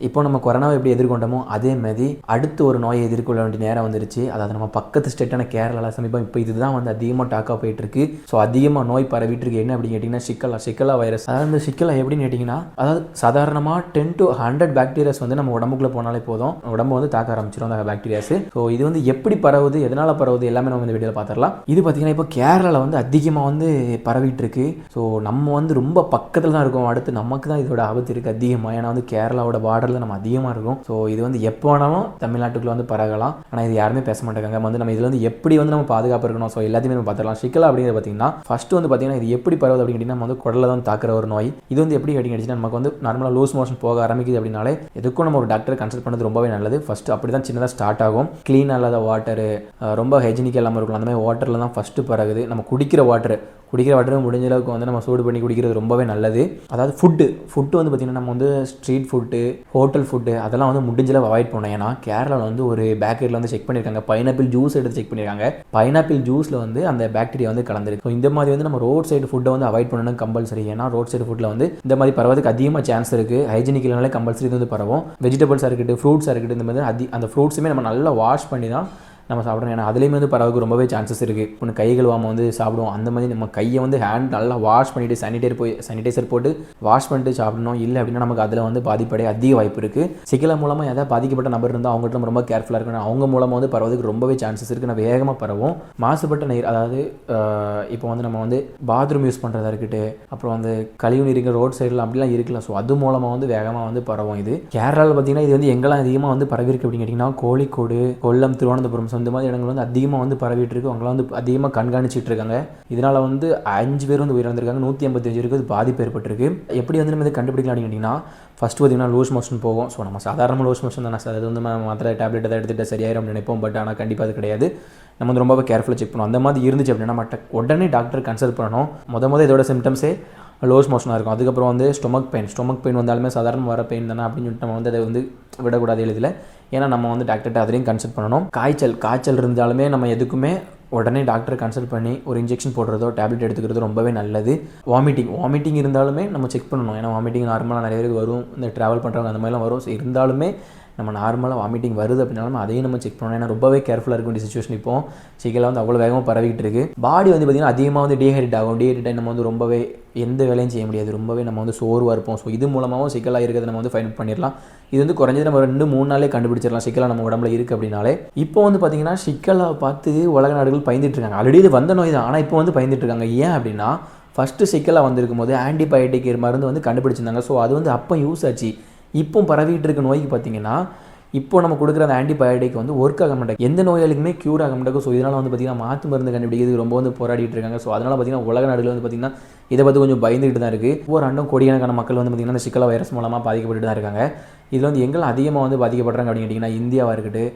இப்போ நம்ம கொரோனாவை எப்படி எதிர்கொண்டோமோ அதே மாதிரி அடுத்து ஒரு நோயை எதிர்கொள்ள வேண்டிய நேரம் வந்துருச்சு. அதாவது நம்ம பக்கத்து ஸ்டேட்டான கேரளாவில் சமீபம் இப்போ இதுதான் வந்து அதிகமாக டாக்காக போயிட்டு இருக்கு. ஸோ அதிகமாக நோய் பரவிட்டு இருக்கு. என்ன அப்படின்னு கேட்டிங்கன்னா சிக்கலா வைரஸ். அதாவது இந்த சிக்கலா எப்படின்னு கேட்டிங்கன்னா, அதாவது சாதாரணமாக 10 to 100 பாக்டீரியாஸ் வந்து நம்ம உடம்புக்குள்ளே போனாலே போதும், உடம்பு வந்து தாக்க ஆரம்பிச்சிடும் அந்த பாக்டீரியாஸ். ஸோ இது வந்து எப்படி பரவுது, எதனால் பரவுது எல்லாமே நம்ம இந்த வீடியோவில் பார்த்துடலாம். இது பார்த்தீங்கன்னா இப்போ கேரளாவில் வந்து அதிகமாக வந்து பரவிட்டு இருக்கு. ஸோ நம்ம வந்து ரொம்ப பக்கத்தில் தான் இருக்கோம். அடுத்து நமக்கு தான் இதோட ஆபத்து இருக்குது அதிகமாக. ஏன்னா வந்து கேரளாவோட பார்டரில் நம்ம அதிகமாக இருக்கும். ஸோ இது வந்து எப்போ வேணாலும் தமிழ்நாட்டுக்குள்ள வந்து பரகலாம். ஆனால் இது யாருமே பேச மாட்டாங்க. வந்து நம்ம இதில் வந்து எப்படி வந்து நம்ம பாதுகாப்பு இருக்கணும். ஸோ எல்லாத்தையுமே நம்ம பார்த்துக்கலாம். சிக்கலா அப்படிங்கிறது பார்த்தீங்கன்னா ஃபர்ஸ்ட் வந்து பார்த்தீங்கன்னா இது எப்படி பரவுது அப்படின்னு கேட்டிங்கன்னா, நம்ம வந்து குடலில் தான் தாக்குற ஒரு நோய். இது வந்து எப்படி கேட்டிங்கன்னா, நமக்கு வந்து நார்மலாக லூஸ் மோஷன் போக ஆரம்பிக்குது அப்படின்னாலே எதுக்கும் நம்ம ஒரு டாக்டரை கன்சல்ட் பண்ணது ரொம்பவே நல்லது. ஃபர்ஸ்ட் அப்படி தான் சின்னதாக ஸ்டார்ட் ஆகும். க்ளீன் இல்லாத வாட்டரு, ரொம்ப ஹைஜீனிக் இல்லாமல் இருக்கலாம். அந்த மாதிரி வாட்டரில் தான் ஃபஸ்ட்டு பரகுது. நம்ம குடிக்கிற வாட்டர் முடிஞ்ச அளவுக்கு வந்து நம்ம சூடு பண்ணி குடிக்கிறது ரொம்பவே நல்லது. அதாவது ஃபுட்டு வந்து பார்த்திங்கன்னா, நம்ம வந்து ஸ்ட்ரீட் ஃபுட்டு, ஹோட்டல் ஃபுட்டு அதெல்லாம் வந்து முடிஞ்ச அளவு அவாய்ட் பண்ணோம். ஏன்னா கேரளாவில் வந்து ஒரு பேக்கரியில் வந்து செக் பண்ணியிருக்காங்க, பைனாப்பிள் ஜூஸ் எடுத்து செக் பண்ணியிருக்காங்க. பைனாப்பிள் ஜூஸில் வந்து அந்த பாக்டீரியா வந்து கலந்துருக்கு. ஸோ இந்த மாதிரி வந்து நம்ம ரோட் சைடு ஃபுட்டை வந்து அவாய்ட் பண்ணணும் கம்பல்சரி. ஏன்னா ரோட் சைடு ஃபுட்டில் வந்து இந்த மாதிரி பரவதுக்கு அதிகமாக சான்ஸ் இருக்குது. ஹைஜீனிக் இல்லைனாலே கம்பல்சரி இது வந்து பரவும். வெஜிடபிள்ஸாக இருக்கட்டும், ஃப்ரூட்ஸாக இருக்கட்டும், இந்த மாதிரி அந்த ஃப்ரூட்ஸுமே நம்ம நல்லா வாஷ் பண்ணி தான் நம்ம சாப்பிட்றோம். ஏன்னா அதுலேயுமே வந்து பரவுக்கு ரொம்பவே சான்சஸ் இருக்குது. ஒன்று கை கழுவாமல் வந்து சாப்பிடுவோம். அந்த மாதிரி நம்ம கையை வந்து ஹேண்ட் நல்லா வாஷ் பண்ணிவிட்டு சானிடைசர் போட்டு வாஷ் பண்ணிட்டு சாப்பிடணும். இல்லை அப்படின்னா நமக்கு அதில் வந்து பாதிப்படைய அதிக வாய்ப்பு இருக்குது. சிக்கலா மூலமாக ஏதாவது பாதிக்கப்பட்ட நபர் இருந்தால் அவங்ககிட்ட நம்ம ரொம்ப கேர்ஃபுல்லாக இருக்கணும். அவங்க மூலமாக வந்து பரவதுக்கு ரொம்பவே சான்சஸ் இருக்குது. நம்ம வேகமாக பரவும். மாசுபட்ட நீர், அதாவது இப்போ வந்து நம்ம வந்து பாத்ரூம் யூஸ் பண்ணுறதா இருக்கட்டும், அப்புறம் வந்து கழிவு நீர் ரோட் சைடில் அப்படிலாம் இருக்கலாம். ஸோ அது மூலமாக வந்து வேகமாக வந்து பரவும். இது கேரளாவில் பார்த்தீங்கன்னா இது வந்து எங்கெல்லாம் அதிகமாக வந்து பரவிருக்கு அப்படின்னு கேட்டிங்கன்னா, கோழிக்கோடு, கொல்லம், திருவனந்தபுரம் இந்த மாதிரி இடங்கள் வந்து அதிகமாக வந்து பரவிட்டு இருக்கு. அவங்களாம் வந்து அதிகமாக கண்காணிச்சிட்டு இருக்காங்க. இதனால் வந்து 5 பேர் வந்து உயிரிழந்திருக்காங்க. 155 பேருக்கு பாதிப்பு ஏற்பட்டிருக்கு. எப்படி வந்து நம்ம இதை கண்டுபிடிக்கலாம் அப்படின்னு கேட்டிங்கன்னா, ஃபஸ்ட்டு பார்த்திங்கன்னா லூஸ் மோஷன் போகும். ஸோ நம்ம சாதாரண லூஸ் மோஷன் தானே, அது வந்து மாத்திரை டேப்லெட் எதாவது எடுத்துகிட்டு சரியாயிரும் நினைப்போம். பட் ஆனால் கண்டிப்பாக அது கிடையாது. நம்ம வந்து ரொம்பவே கேர்ஃபுல்லாக செக் பண்ணணும். அந்த மாதிரி இருந்துச்சு அப்படின்னா நம்ம உடனே டாக்டர் கன்சல்ட் பண்ணணும். மொதல் இதோட சிம்டம்ஸே லோஸ் மோஷனாக இருக்கும். அதுக்கப்புறம் வந்து ஸ்டொமக் பெயின் வந்தாலுமே சாதாரண வர பெயின் தானே அப்படின்னு சொல்லிட்டு நம்ம வந்து அதை வந்து விடக்கூடாது எளிதில். ஏன்னா நம்ம வந்து டாக்டர்கிட்ட அதையும் கன்சல்ட் பண்ணணும். காய்ச்சல் இருந்தாலுமே நம்ம எதுக்குமே உடனே டாக்டரை கன்சல்ட் பண்ணி ஒரு இன்ஜெக்ஷன் போடுறதோ டேப்லெட் எடுத்துக்கிறதோ ரொம்பவே நல்லது. வாமிட்டிங் இருந்தாலுமே நம்ம செக் பண்ணணும். ஏன்னா வாமிட்டிங் நார்மலாக நிறைய பேருக்கு வரும். இந்த ட்ராவல் பண்ணுறவங்க அந்த மாதிரிலாம் வரும். ஸோ இருந்தாலுமே நம்ம நார்மலாக வாமிட்டிங் வருது அப்படின்னாலும் அதையும் நம்ம செக் பண்ணணும். ஏன்னா ரொம்பவே கேர்ஃபுல்லாக இருக்கும் இந்த சிச்சுவேஷன். இப்போ சிக்கலாக வந்து அவ்வளோ வேகமாக பரவிக்கிட்டு இருக்குது. பாடி வந்து பார்த்திங்கன்னா அதிகமாக வந்து டீஹைட்ரேட் ஆகும். நம்ம வந்து ரொம்பவே எந்த வேலையும் செய்ய முடியாது. ரொம்பவே நம்ம வந்து சோர்வாக இருப்போம். ஸோ இது மூலமாகவும் சிக்கலாக இருக்கிறத நம்ம வந்து ஃபைண்ட் அவுட் பண்ணிடலாம். இது வந்து குறைஞ்சது நம்ம 2-3 நாளே கண்டுபிடிச்சிடலாம் சிக்கலாக நம்ம உடம்புல இருக்குது அப்படின்னாலே. இப்போ வந்து பார்த்திங்கன்னா சிக்கலாக பார்த்து உலக நாடுகள் பயந்துட்டு இருக்காங்க. ஆல்ரெடி இது வந்த நோய் தான், ஆனால் இப்போ வந்து பயந்துட்டு இருக்காங்க. ஏன் அப்படின்னா, ஃபஸ்ட்டு சிக்கலாக வந்திருக்கும் போது ஆன்டிபயோட்டிக் மருந்து வந்து கண்டுபிடிச்சிருந்தாங்க. ஸோ அது வந்து அப்போ யூஸ் ஆச்சு. இப்போ பரவிட்டு இருக்க நோய்க்கு பார்த்திங்கன்னா, இப்போ நம்ம கொடுக்குற அந்த ஆன்டிபயோட்டிக் வந்து ஒர்க் ஆக மாட்டேங்குது. எந்த நோயாளிக்குமே க்யூர் ஆக மாட்டேங்குது. ஸோ இதனால் வந்து பார்த்திங்கன்னா மாற்று மருந்து கண்டுபிடிக்கிறது ரொம்ப வந்து போராடிட்டு இருக்காங்க. ஸோ அதனால் பார்த்திங்கன்னா உலக நாடுகள் வந்து பார்த்திங்கன்னா இதை பற்றி கொஞ்சம் பயந்துகிட்டு தான் இருக்குது. ஒவ்வொரு ஆண்டும் கோடிக்கணக்கான மக்கள் வந்து பார்த்திங்கன்னா இந்த சிக்கலா வைரஸ் மூலமாக பாதிக்கப்பட்டு தான் இருக்காங்க. இதில் வந்து எங்கெல்லாம் அதிகமாக வந்து பாதிக்கப்படுறாங்க அப்படின்னு கேட்டிங்கன்னா, இந்தியாவாக இருக்கட்டும்,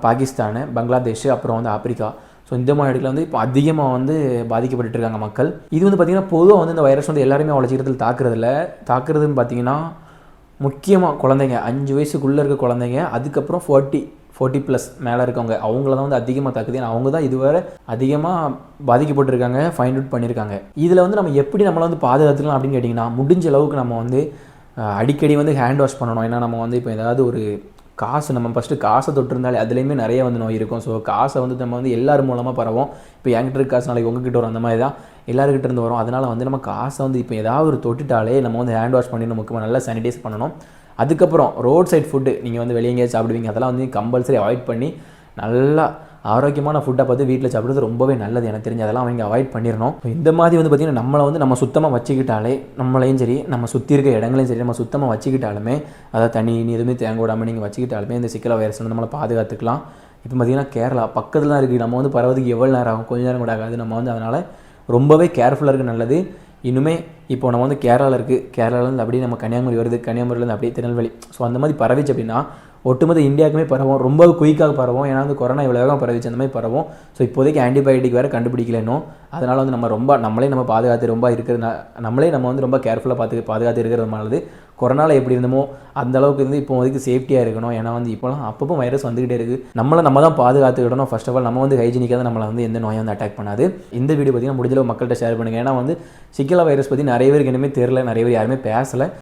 பாகிஸ்தான், பங்களாதேஷ், அப்புறம் வந்து ஆப்பிரிக்கா. ஸோ இந்த மாதிரி இடத்துல வந்து இப்போ அதிகமாக வந்து பாதிக்கப்பட்டு இருக்காங்க மக்கள். இது வந்து பார்த்திங்கன்னா பொதுவாக வந்து இந்த வைரஸ் வந்து எல்லாருமே அவ்வளோ சீக்கிரத்தில் தாக்குறதுன்னு பார்த்திங்கன்னா முக்கியமாக குழந்தைங்க 5 வயசுக்குள்ளே இருக்க குழந்தைங்க, அதுக்கப்புறம் 40+ மேலே இருக்கவங்க, அவங்கள தான் வந்து அதிகமாக தாக்குது. ஏன்னா அவங்க தான் இதுவரை அதிகமாக பாதிக்கப்பட்டிருக்காங்க, ஃபைண்ட் அவுட் பண்ணியிருக்காங்க. இதில் வந்து நம்ம எப்படி நம்மளை வந்து பாதுகாத்துக்கலாம் அப்படின்னு கேட்டிங்கன்னா, முடிஞ்ச அளவுக்கு நம்ம வந்து அடிக்கடி வந்து ஹேண்ட் வாஷ் பண்ணணும். ஏன்னா நம்ம வந்து இப்போ ஏதாவது ஒரு நம்ம ஃபஸ்ட்டு காசை தொட்டிருந்தாலே அதுலேயுமே நிறைய வந்து நோய் இருக்கும். ஸோ காசை வந்து நம்ம வந்து எல்லார் மூலமாக பரவும். இப்போ என்கிட்ட இருக்க காசு நாளைக்கு உங்ககிட்ட வரும். அந்த மாதிரி தான் எல்லாருக்கிட்ட இருந்து வரும். அதனால் வந்து நம்ம காசை வந்து இப்போ ஏதாவது ஒரு தொட்டுட்டாலே நம்ம வந்து ஹேண்ட் வாஷ் பண்ணி முக்கியமாக நல்லா சானிடைஸ் பண்ணணும். அதுக்கப்புறம் ரோட் சைட் ஃபுட்டு நீங்கள் வந்து வெளியே எங்கேயாவது சாப்பிடுவீங்க, அதெல்லாம் வந்து கம்பல்சரி அவாய்ட் பண்ணி நல்லா ஆரோக்கியமான ஃபுட்டை பார்த்து வீட்டில் சாப்பிட்றது ரொம்பவே நல்லது. எனக்கு தெரிஞ்சு அதெல்லாம் அவங்க அவாய்ட் பண்ணிடணும். இந்த மாதிரி வந்து பார்த்திங்கன்னா நம்மளை வந்து நம்ம சுத்தமாக வச்சுக்கிட்டாலே, நம்மளையும் சரி நம்ம சுற்றி இருக்க இடங்களையும் சரி நம்ம சுத்தமாக வச்சுக்கிட்டாலுமே, அதாவது தண்ணி எதுவுமே தேங்க விடாமல் நீங்கள் வச்சுக்கிட்டாலுமே இந்த சிக்கலா வைரஸ் வந்து நம்மளை பாதுகாத்துக்கலாம். இப்போ பார்த்திங்கன்னா கேரளா பக்கத்தில் தான் இருக்குது. நம்ம வந்து பரவதுக்கு எவ்வளோ நேரம் ஆகும், கொஞ்சம் நேரம் கூட ஆகாது. நம்ம வந்து அதனால் ரொம்பவே கேர்ஃபுல்லாக இருக்குது நல்லது. இன்னுமே இப்போ நம்ம வந்து கேரளாவிலேருந்து அப்படியே நம்ம கன்னியாகுமரி வருது, கன்னியாகுமரியிலேருந்து அப்படியே திருநெல்வேலி. ஸோ அந்த மாதிரி பரவிச்சு அப்படின்னா ஒட்டுமொத்த இந்தியாவுக்குமே பரவும். ரொம்ப குயிக்காக பரவும். ஏன்னா வந்து கொரோனா இவ்வளோ வேகம் பரவிச்சு, அந்த மாதிரி பரவும். ஸோ இப்போதைக்கு ஆன்டிபயோட்டிக் வேறு கண்டுபிடிக்கலனும். அதனால் வந்து நம்மளே நம்ம பாதுகாத்து ரொம்ப இருக்கிறது, நம்ம வந்து ரொம்ப கேர்ஃபுல்லாக பாதுகாத்து இருக்கிறது நல்லது. கொரோனாவில் எப்படி இருந்தமோ அந்த அளவுக்கு இருந்து இப்போதைக்கு சேஃப்டியாக இருக்கணும். ஏன்னா வந்து இப்போலாம் அப்பப்போ வைரஸ் வந்துகிட்டே இருக்குது. நம்ம தான் பாதுகாத்துக்கிடணும். ஃபர்ஸ்ட் ஆஃப் ஆல் நம்ம வந்து ஹைஜீனிக்காக தான் நம்மளை வந்து எந்த நோயை வந்து அட்டாக் பண்ணாது. இந்த வீடியோ பார்த்திங்கன்னா முடிஞ்சளவு மக்கள்கிட்ட ஷேர் பண்ணுங்கள். ஏன்னா வந்து சிக்கலா வைரஸ் பற்றி நிறைய பேருக்கு இனிமேல் தெரியல, நிறைய பேர் யாருமே பேசலை.